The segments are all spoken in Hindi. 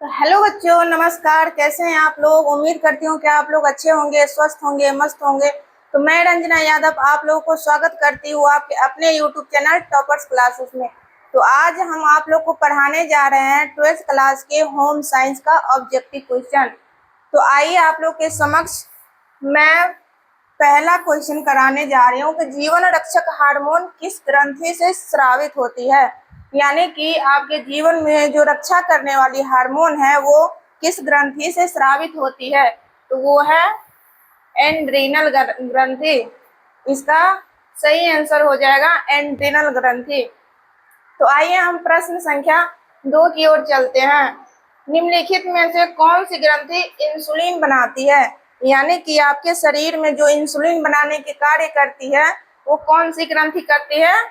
तो हेलो बच्चों, नमस्कार। कैसे हैं आप लोग? उम्मीद करती हूँ कि आप लोग अच्छे होंगे, स्वस्थ होंगे, मस्त होंगे। तो मैं रंजना यादव आप लोगों को स्वागत करती हूँ आपके अपने यूट्यूब चैनल टॉपर्स क्लासेस में। तो आज हम आप लोग को पढ़ाने जा रहे हैं 12th क्लास के होम साइंस का ऑब्जेक्टिव क्वेश्चन। तो आइए आप लोग के समक्ष मैं पहला क्वेश्चन कराने जा रही हूँ कि जीवन रक्षक हार्मोन किस ग्रंथि से स्रावित होती है। यानी कि आपके जीवन में जो रक्षा करने वाली हार्मोन है वो किस ग्रंथि से स्रावित होती है। तो वो है एंड्रीनल ग्रंथि। इसका सही आंसर हो जाएगा एंड्रीनल ग्रंथि। तो आइए हम प्रश्न संख्या 2 की ओर चलते हैं। निम्नलिखित में से कौन सी ग्रंथि इंसुलिन बनाती है? यानी कि आपके शरीर में जो इंसुलिन बनाने के कार्य करती है वो कौन सी ग्रंथि करती है?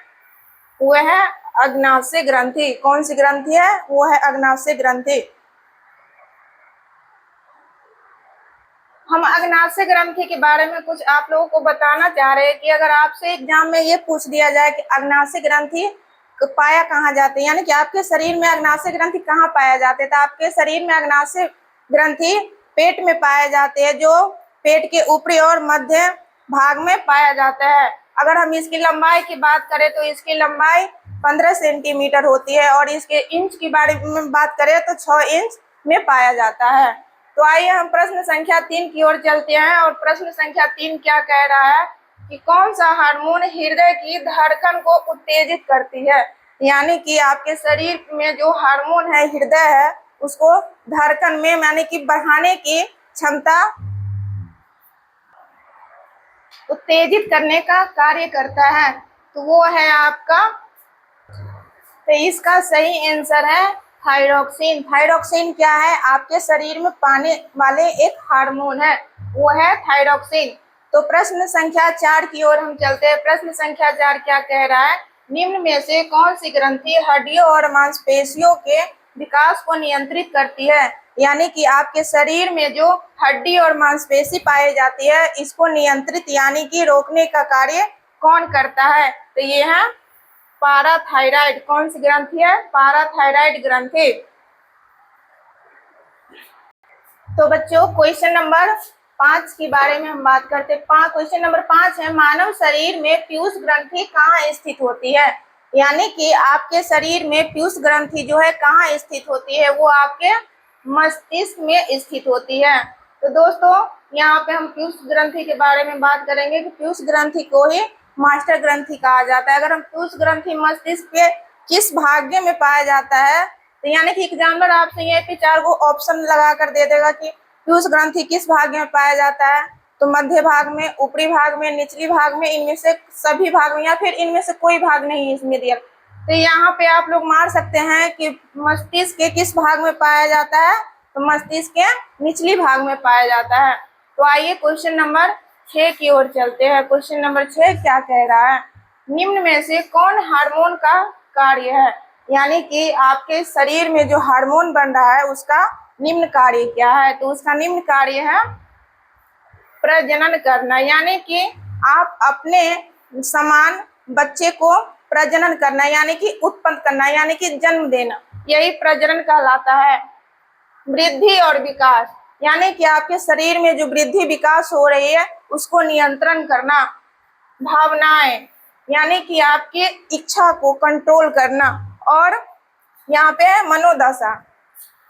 वो है अग्नाशय ग्रंथि। कौन सी ग्रंथि है? वो है अग्नाशय ग्रंथि। हम अग्नाशय ग्रंथि के बारे में कुछ आप लोगों को बताना चाह रहे हैं कि अगर आपसे एग्जाम में ये पूछ दिया जाए कि अग्नाशय ग्रंथि पाया कहाँ जाते हैं, यानी कि आपके शरीर में अग्नाशय ग्रंथि कहाँ पाया जाते हैं, तो आपके शरीर में अग्नाशय ग्रंथि पेट में पाए जाते हैं, जो पेट के ऊपरी और मध्य भाग में पाया जाता है। अगर हम इसकी लंबाई की बात करें तो इसकी लंबाई 15 सेंटीमीटर होती है और इसके इंच की बारे में बात करें तो 6 इंच में पाया जाता है। तो आइए हम प्रश्न संख्या 3 की ओर चलते हैं। और प्रश्न संख्या 3 क्या कह रहा है कि कौन सा हार्मोन हृदय की धड़कन को उत्तेजित करती है। यानी कि आपके शरीर में जो हार्मोन है, हृदय है, उसको धड़कन में यानी कि बढ़ाने की क्षमता उत्तेजित करने का कार्य करता है। तो वो है आपका, तो इसका सही आंसर है थायरोक्सिन। थायरोक्सिन क्या है? आपके शरीर में पाने वाले एक हार्मोन है, वो है थायरोक्सिन। तो प्रश्न संख्या 4 की ओर हम चलते हैं। प्रश्न संख्या 4 क्या कह रहा है? निम्न में से कौन सी ग्रंथि हड्डियों और मांसपेशियों के विकास को नियंत्रित करती है? यानी कि आपके शरीर में जो हड्डी और मांसपेशी पाई जाती है, इसको नियंत्रित यानी कि रोकने का कार्य कौन करता है? तो ये है पाराथायराइड। कौन सी ग्रंथि है? पाराथायराइड ग्रंथि। तो बच्चों क्वेश्चन नंबर 5 के बारे में हम बात करते हैं। क्वेश्चन नंबर 5 है, मानव शरीर में पीयूष ग्रंथि कहाँ स्थित होती है? यानी कि आपके शरीर में पीयूष ग्रंथि जो है कहाँ स्थित होती है? वो आपके मस्तिष्क में स्थित होती है। तो दोस्तों यहाँ पे हम पीयूष ग्रंथि के बारे में बात करेंगे कि पीयूष ग्रंथि को ही मास्टर ग्रंथि कहा जाता है। अगर हम पीयूष ग्रंथि मस्तिष्क के किस भाग में पाया जाता है, तो यानी कि एग्जामिनर आपसे ये पे 4 को ऑप्शन लगा कर दे देगा कि पीयूष ग्रंथि किस भाग में पाया जाता है, तो मध्य भाग में, ऊपरी भाग में, निचली भाग में, इनमें से सभी भाग में, या फिर इनमें से कोई भाग नहीं इसमें दिया। तो यहाँ पे आप लोग मार सकते हैं कि मस्तिष्क के किस भाग में पाया जाता है, तो मस्तिष्क के निचली भाग में पाया जाता है। तो आइए क्वेश्चन नंबर 6 की ओर चलते हैं। क्वेश्चन नंबर 6 क्या कह रहा है? निम्न में से कौन हार्मोन का कार्य है? यानी कि आपके शरीर में जो हार्मोन बन रहा है उसका निम्न कार्य क्या है? तो उसका निम्न कार्य है प्रजनन करना। यानी कि आप अपने समान बच्चे को प्रजनन करना, यानी कि उत्पन्न करना, यानी कि जन्म देना, यही प्रजनन कहलाता है। वृद्धि और विकास, यानी कि आपके शरीर में जो वृद्धि विकास हो रही है उसको नियंत्रण करना। भावनाएं, यानी कि आपकी इच्छा को कंट्रोल करना। और यहाँ पे है मनोदशा,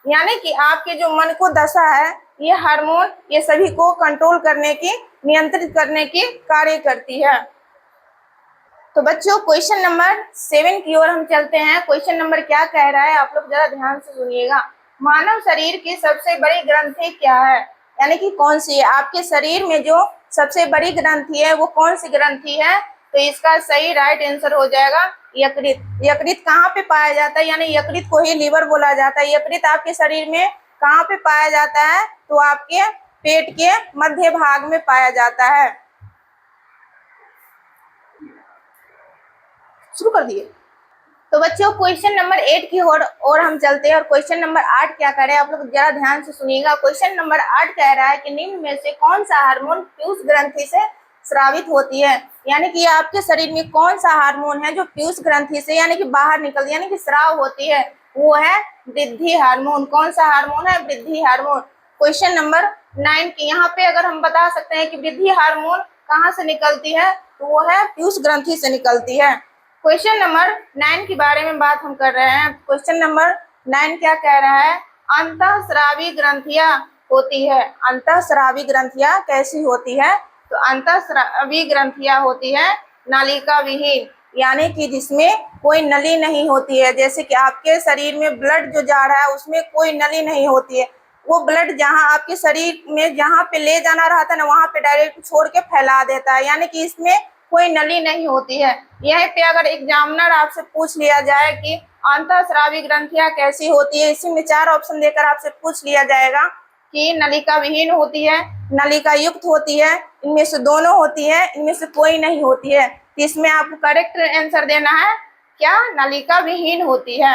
यानी कि आपके जो मन को दशा है, ये हार्मोन ये सभी को कंट्रोल करने की, नियंत्रित करने की कार्य करती है। तो बच्चों क्वेश्चन नंबर 7 की ओर हम चलते हैं। क्वेश्चन नंबर क्या कह रहा है, आप लोग जरा ध्यान से सुनिएगा। मानव शरीर की सबसे बड़ी ग्रंथि क्या है? यानी कि कौन सी है? आपके शरीर में जो सबसे बड़ी ग्रंथि है वो कौन सी ग्रंथि है? तो इसका सही राइट आंसर हो जाएगा यकृत। यकृत कहाँ पे पाया जाता है? यानी यकृत को ही लीवर बोला जाता है। यकृत आपके शरीर में कहाँ पे पाया जाता है? तो आपके पेट के मध्य भाग में पाया जाता है। शुरू कर दिए। तो बच्चों क्वेश्चन नंबर 8 की ओर हम चलते हैं। और क्वेश्चन नंबर 8 क्या कह रहे हैं, आप लोग जरा ध्यान से सुनिएगा। क्वेश्चन नंबर 8 कह रहा है कि निम्न में से कौन सा हार्मोन पीयूष ग्रंथि से स्रावित होती है? यानी कि आपके शरीर में कौन सा हार्मोन है जो पीयूष ग्रंथि से यानी कि बाहर निकल यानी कि स्राव होती है? वो है वृद्धि हार्मोन। कौन सा हार्मोन है? वृद्धि हार्मोन। क्वेश्चन नंबर 9 की यहाँ पे अगर हम बता सकते हैं कि वृद्धि हार्मोन कहाँ से निकलती है, तो वो है पीयूष ग्रंथि से निकलती है। क्वेश्चन नंबर 9 के बारे में बात हम कर रहे हैं। क्वेश्चन नंबर 9 क्या कह रहा है? अंतःस्रावी ग्रंथियां होती है। अंतःस्रावी ग्रंथियां कैसी होती है? तो अंतःस्रावी ग्रंथियां होती है नालिका विहीन, यानी कि जिसमें कोई नली नहीं होती है। जैसे कि आपके शरीर में ब्लड जो जा रहा है उसमें कोई नली नहीं होती है, वो ब्लड जहां आपके शरीर में जहां पे ले जाना रहता है ना, वहां पे डायरेक्ट छोड़ के फैला देता है, यानी कि इसमें कोई नली नहीं होती है। यहीं पे अगर एग्जामिनर आपसे पूछ लिया जाए कि अंतःस्रावी ग्रंथियां कैसी होती है, इसी में 4 ऑप्शन देकर आपसे पूछ लिया जाएगा कि नलिका विहीन होती है, नलिका युक्त होती है, इनमें से दोनों होती है, इनमें से कोई नहीं होती है, तो इसमें आपको करेक्ट आंसर देना है क्या? नलिका विहीन होती है।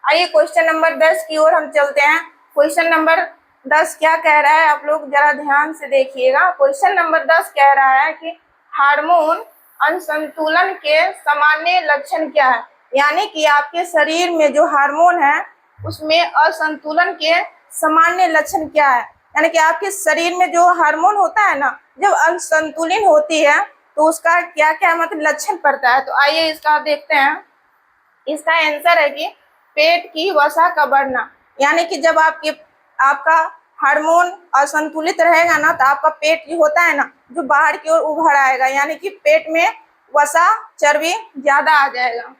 आइए क्वेश्चन नंबर 10 की ओर हम चलते हैं। क्वेश्चन नंबर 10 क्या कह रहा है, आप लोग जरा ध्यान से देखिएगा। क्वेश्चन नंबर 10 कह रहा है कि हार्मोन असंतुलन के सामान्य लक्षण क्या है, यानी कि आपके शरीर में जो हार्मोन है उसमें असंतुलन के सामान्य लक्षण क्या है, यानी कि आपके शरीर में जो हार्मोन होता है ना, जब असंतुलित होती है तो उसका क्या क्या मतलब लक्षण पड़ता है। तो आइए इसका देखते हैं। इसका आंसर है कि पेट की वसा का बढ़ना, यानी कि जब आपका हार्मोन असंतुलित रहेगा ना, तो आपका पेट जो होता है ना, जो बाहर की ओर उभर आएगा, यानी कि पेट में वसा चर्बी ज्यादा आ जाएगा।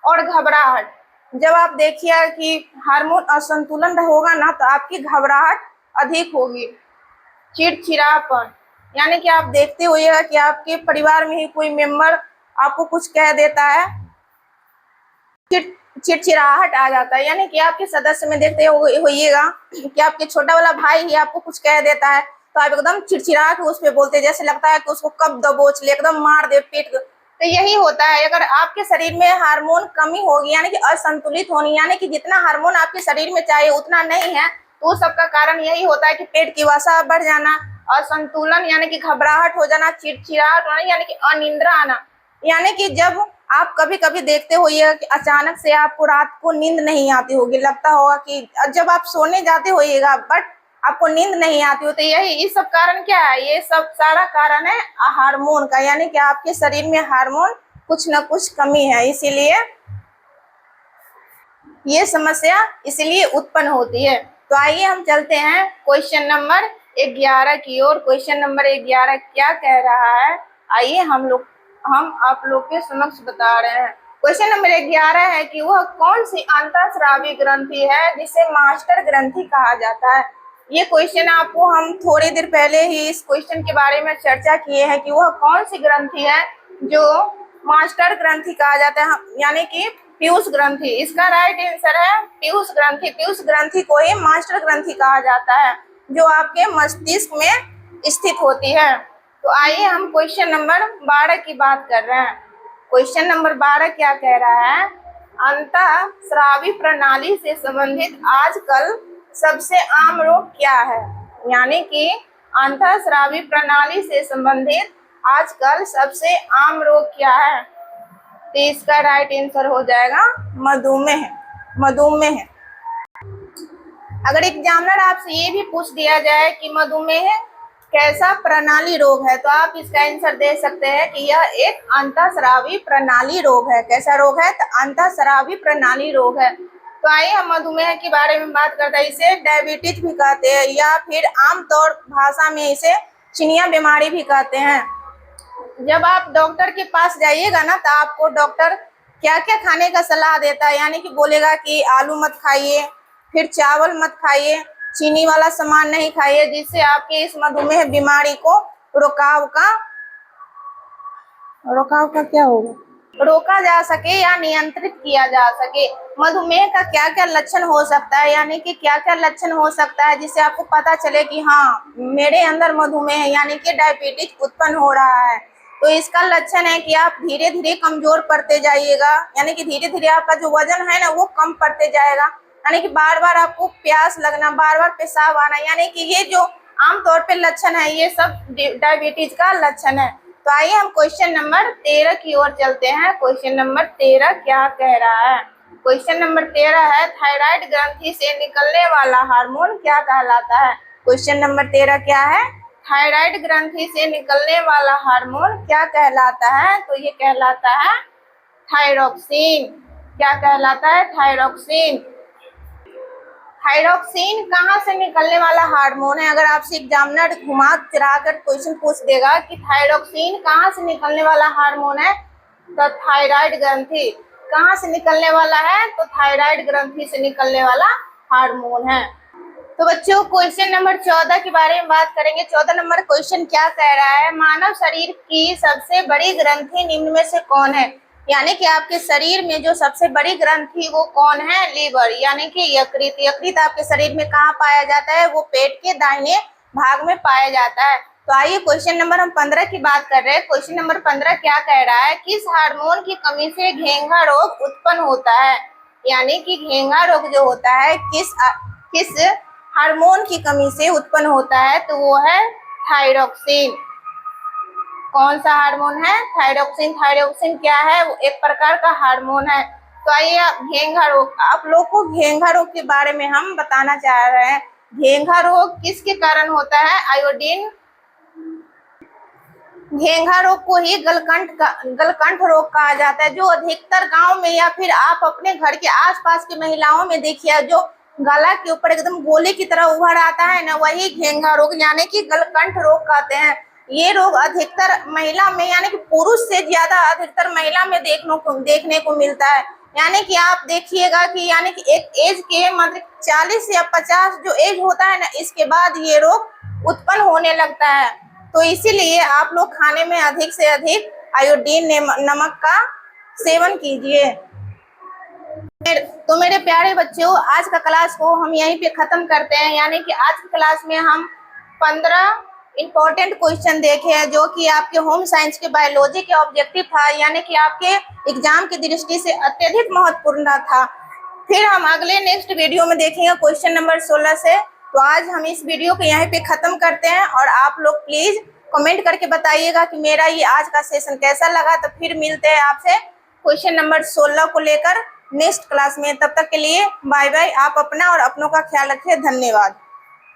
और घबराहट, जब आप देखिए कि हार्मोन असंतुलन होगा ना, तो आपकी घबराहट अधिक होगी। चिड़चिड़ापन, यानी कि आप देखते होइएगा कि आपके परिवार में ही कोई मेंबर आपको कुछ कह देता है, चिड़चिड़ाहट आ जाता है, यानी कि आपके सदस्य में देखते होइएगा कि आपके छोटा वाला भाई ही आपको कुछ कह देता है, तो आप एकदम चिड़चिड़ा के उस पर बोलते, जैसे लगता है कि उसको कब दबोच ले, एकदम मार दे, पीट दे। तो यही होता है, अगर आपके शरीर में हार्मोन कमी होगी, यानी कि असंतुलित होनी, यानी कि जितना हार्मोन आपके शरीर में चाहिए उतना नहीं है, तो सबका कारण यही होता है कि पेट की वसा बढ़ जाना, असंतुलन यानी कि घबराहट हो जाना, चिड़चिड़ाहट होना यानी कि अनिद्रा आना। यानी कि जब आप कभी कभी देखते होइएगा कि अचानक से आपको रात को नींद नहीं आती होगी, लगता होगा कि जब आप सोने जाते होइएगा बट आपको नींद नहीं आती हो, तो यही इस सब कारण क्या है? ये सब सारा कारण है हार्मोन का, यानी कि आपके शरीर में हार्मोन कुछ न कुछ कमी है, इसीलिए ये समस्या इसलिए उत्पन्न होती है। तो आइए हम चलते हैं क्वेश्चन नंबर 11 की ओर। क्वेश्चन नंबर 11 क्या कह रहा है, आइए हम आप लोग के समक्ष बता रहे हैं। क्वेश्चन नंबर 11 है कि वह कौन सी अंतःस्रावी ग्रंथि है जिसे मास्टर ग्रंथि कहा जाता है। ये क्वेश्चन आपको हम थोड़ी देर पहले ही इस क्वेश्चन के बारे में चर्चा किए हैं कि वह कौन सी ग्रंथि है जो मास्टर ग्रंथि कहा जाता है, यानी कि पीयूष ग्रंथि। इसका राइट आंसर है पीयूष ग्रंथि। पीयूष ग्रंथि को ही मास्टर ग्रंथि कहा जाता है, जो आपके मस्तिष्क में स्थित होती है। तो आइए हम क्वेश्चन नंबर 12 की बात कर रहे हैं। क्वेश्चन नंबर 12 क्या कह रहा है, अंतःस्रावी प्रणाली से संबंधित आजकल सबसे आम रोग क्या है, यानी कि अंतःस्रावी प्रणाली से संबंधित आजकल सबसे आम रोग क्या है। तो इसका राइट आंसर हो जाएगा मधुमेह। मधुमेह। अगर एग्जामिनर आपसे ये भी पूछ दिया जाए कि मधुमेह कैसा प्रणाली रोग है, तो आप इसका आंसर दे सकते हैं कि यह एक अंतःस्रावी प्रणाली रोग है। कैसा रोग है? तो अंतःस्रावी प्रणाली रोग है। तो आइए हम मधुमेह के बारे में बात करते हैं। इसे डायबिटीज भी कहते हैं, या फिर आमतौर भाषा में इसे चिनिया बीमारी भी कहते हैं। जब आप डॉक्टर के पास जाइएगा ना, तो आपको डॉक्टर क्या क्या खाने का सलाह देता है, यानी कि बोलेगा कि आलू मत खाइए, फिर चावल मत खाइए, चीनी वाला सामान नहीं खाइए, जिससे आपके इस मधुमेह बीमारी को रोकाव का क्या होगा, रोका जा सके या नियंत्रित किया जा सके। मधुमेह का क्या क्या लक्षण हो सकता है, यानी कि क्या क्या लक्षण हो सकता है जिससे आपको पता चले कि हाँ मेरे अंदर मधुमेह यानी कि डायबिटीज उत्पन्न हो रहा है। तो इसका लक्षण है कि आप धीरे धीरे कमजोर पड़ते जाइएगा, यानी कि धीरे धीरे आपका जो वजन है ना वो कम पड़ते जाएगा, यानी कि बार बार आपको प्यास लगना, बार बार पेशाब आना, यानी कि ये जो आमतौर पे लक्षण है ये सब डायबिटीज का लक्षण है। तो आइए हम क्वेश्चन नंबर 13 की ओर चलते हैं। क्वेश्चन नंबर 13 क्या कह रहा है। क्वेश्चन नंबर 13 है, थायराइड ग्रंथि से निकलने वाला हार्मोन क्या कहलाता है। क्वेश्चन नंबर 13 क्या है, थायराइड ग्रंथि से निकलने वाला हार्मोन क्या कहलाता है। तो ये कहलाता है थायरोक्सिन। क्या कहलाता है, थायरोक्सिन। थायरोक्सिन कहाँ से निकलने वाला हार्मोन है। अगर आपसे एग्जामिनर घुमा फिरा कर क्वेश्चन पूछ देगा कि थायरोक्सिन कहाँ से निकलने वाला हार्मोन है, तो थायराइड ग्रंथि कहाँ से निकलने वाला है, तो थायराइड ग्रंथि से निकलने वाला हार्मोन है। तो बच्चों क्वेश्चन नंबर 14 के बारे में बात करेंगे। 14 नंबर क्वेश्चन क्या कह रहा है, मानव शरीर की सबसे बड़ी ग्रंथि निम्न में से कौन है। यानी कि आपके शरीर में जो सबसे बड़ी ग्रंथि वो कौन है, लीवर, यानी कि यकृत। यकृत आपके शरीर में कहाँ पाया जाता है, वो पेट के दाहिने भाग में पाया जाता है। तो आइए क्वेश्चन नंबर हम 15 की बात कर रहे हैं। क्वेश्चन नंबर 15 क्या कह रहा है, किस हार्मोन की कमी से घेंघा रोग उत्पन्न होता है। यानी कि घेंघा रोग जो होता है किस हार्मोन की कमी से उत्पन्न होता है, तो वो है थायरोक्सिन। कौन सा हार्मोन है, थायरोक्सिन। थायरोक्सिन क्या है, वो एक प्रकार का हार्मोन है। तो आइए घेंघा रोग, आप लोग को घेंघा रोग के बारे में हम बताना चाह रहे हैं। घेंघा रोग किसके कारण होता है, आयोडीन। घेंघा रोग को ही गलकंठ रोग कहा जाता है, जो अधिकतर गांव में या फिर आप अपने घर के आसपास की महिलाओं में देखिए, जो गला के ऊपर एकदम गोले की तरह उभर आता है ना, वही घेंघा रोग यानी कि गलकंठ रोग कहते हैं। ये रोग अधिकतर महिला में यानी कि पुरुष से ज्यादा अधिकतर महिला में देखने को मिलता है। यानी कि आप देखिएगा कि यानी कि एक एज के मतलब 40 या 50 जो एज होता है ना, इसके बाद ये रोग उत्पन्न होने लगता है। तो इसीलिए आप लोग खाने में अधिक से अधिक आयोडीन नमक का सेवन कीजिए। तो मेरे प्यारे बच्चों, आज का क्लास को हम यहीं पे खत्म करते हैं। यानी कि आज की क्लास में हम 15 इंपॉर्टेंट क्वेश्चन देखे हैं, जो कि आपके होम साइंस के बायोलॉजी के ऑब्जेक्टिव था, यानी कि आपके एग्जाम की दृष्टि से अत्यधिक महत्वपूर्ण था। फिर हम अगले नेक्स्ट वीडियो में देखेंगे क्वेश्चन नंबर 16 से। तो आज हम इस वीडियो को यहीं पे खत्म करते हैं, और आप लोग प्लीज कमेंट करके बताइएगा कि मेरा ये आज का सेशन कैसा लगा। तो फिर मिलते हैं आपसे क्वेश्चन नंबर 16 को लेकर नेक्स्ट क्लास में। तब तक के लिए बाय बाय। आप अपना और अपनों का ख्याल रखिए। धन्यवाद।